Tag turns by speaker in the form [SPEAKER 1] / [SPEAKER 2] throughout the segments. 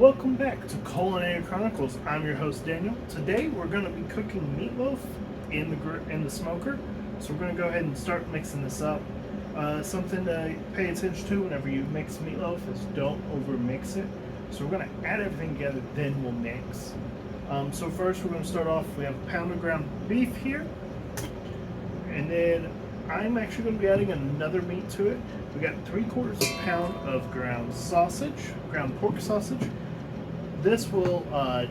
[SPEAKER 1] Welcome back to Culinary Chronicles. I'm your host Daniel. Today we're going to be cooking meatloaf in the smoker. So we're going to go ahead and start mixing this up. Something to pay attention to whenever you mix meatloaf is don't over mix it. So we're going to add everything together, then we'll mix. So first we're going to start off. We have a pound of ground beef here, and then I'm actually going to be adding another meat to it. We got 3/4 of a pound of ground pork sausage. This will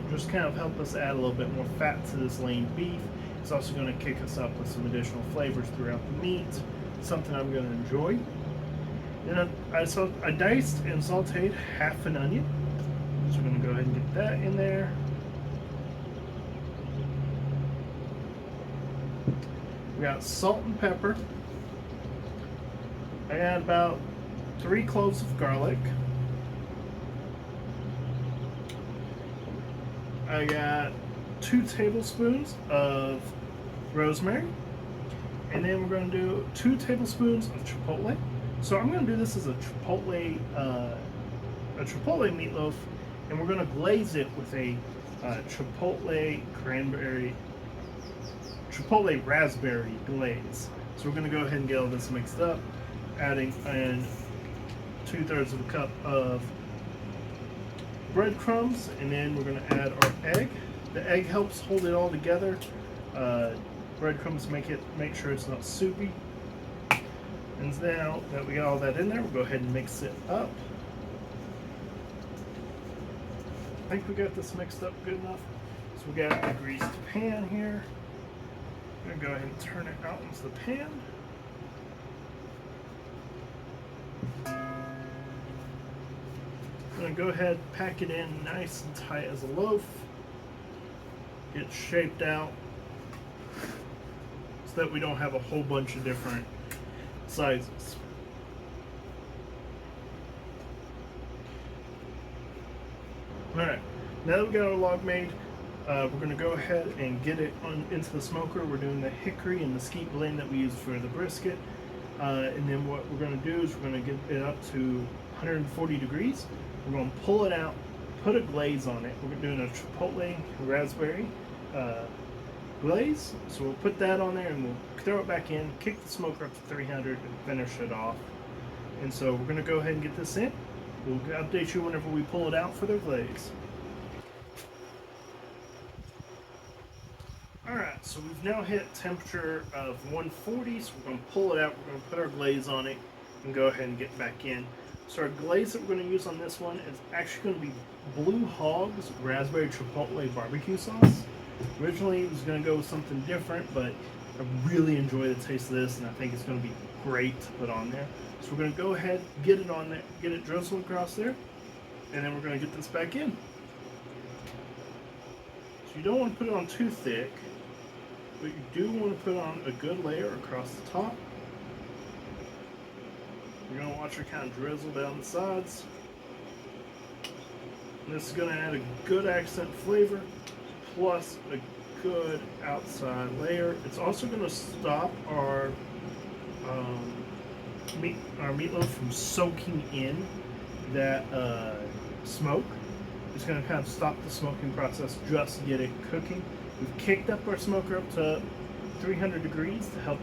[SPEAKER 1] just kind of help us add a little bit more fat to this lean beef. It's also going to kick us up with some additional flavors throughout the meat, something I'm going to enjoy. Then I diced and sauteed half an onion. So we're going to go ahead and get that in there. We got salt and pepper. I got about 3 cloves of garlic. I got 2 tablespoons of rosemary. And then we're going to do 2 tablespoons of chipotle. So I'm going to do this as a chipotle meatloaf, and we're going to glaze it with a chipotle raspberry glaze. So we're going to go ahead and get all this mixed up, adding in 2/3 of a cup of breadcrumbs, and then we're going to add our egg. The egg helps hold it all together. Breadcrumbs make sure it's not soupy. And now that we got all that in there, we'll go ahead and mix it up. I think we got this mixed up good enough. So we got a greased pan here. I'm going to go ahead and turn it out into the pan. I'm going to go ahead and pack it in nice and tight as a loaf. Get it shaped out so that we don't have a whole bunch of different sizes. Alright, now that we got our log made, we're going to go ahead and get it into the smoker. We're doing the hickory and mesquite blend that we use for the brisket. And then what we're going to do is we're going to get it up to 140 degrees. We're going to pull it out, put a glaze on it. We're doing a chipotle raspberry glaze. So we'll put that on there and we'll throw it back in, kick the smoker up to 300 and finish it off. And so we're going to go ahead and get this in. We'll update you whenever we pull it out for the glaze. Alright, so we've now hit temperature of 140, so we're going to pull it out, we're going to put our glaze on it, and go ahead and get back in. So our glaze that we're going to use on this one is actually going to be Blue Hog's Raspberry Chipotle Barbecue Sauce. Originally it was going to go with something different, but I really enjoy the taste of this, and I think it's going to be great to put on there. So we're going to go ahead, get it on there, get it drizzled across there, and then we're going to get this back in. So you don't want to put it on too thick, but you do want to put on a good layer across the top. You're going to watch it kind of drizzle down the sides. And this is going to add a good accent flavor, plus a good outside layer. It's also going to stop our meatloaf from soaking in that smoke. It's going to kind of stop the smoking process, just get it cooking. We've kicked up our smoker up to 300 degrees to help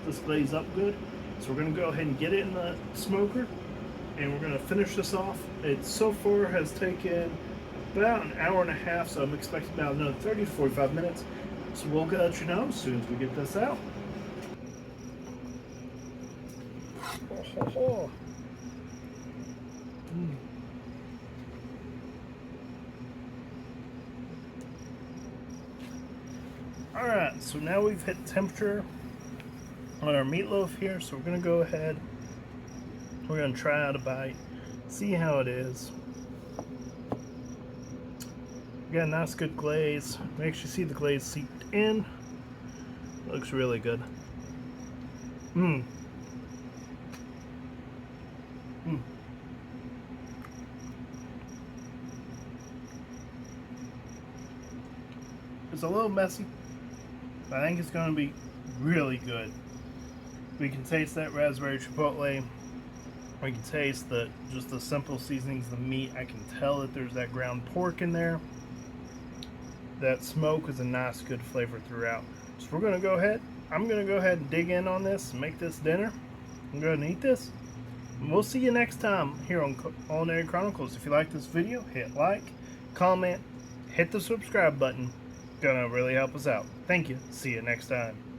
[SPEAKER 1] this glaze up good. So we're going to go ahead and get it in the smoker, and we're going to finish this off. It so far has taken about an hour and a half, so I'm expecting about another 30 to 45 minutes. So we'll let you know as soon as we get this out. Alright, so now we've hit temperature on our meatloaf here, so we're going to go ahead, we're going to try out a bite, see how it is. We got a nice good glaze. Make sure you see the glaze seeped in. Looks really good. It's a little messy, but I think it's going to be really good. We can taste that raspberry chipotle. I can taste just the simple seasonings, the meat. I can tell that there's that ground pork in there. That smoke is a nice, good flavor throughout. So we're gonna go ahead. I'm gonna go ahead and dig in on this, and make this dinner. I'm going to eat this. And we'll see you next time here on Culinary Chronicles. If you like this video, hit like, comment, hit the subscribe button. Gonna really help us out. Thank you. See you next time.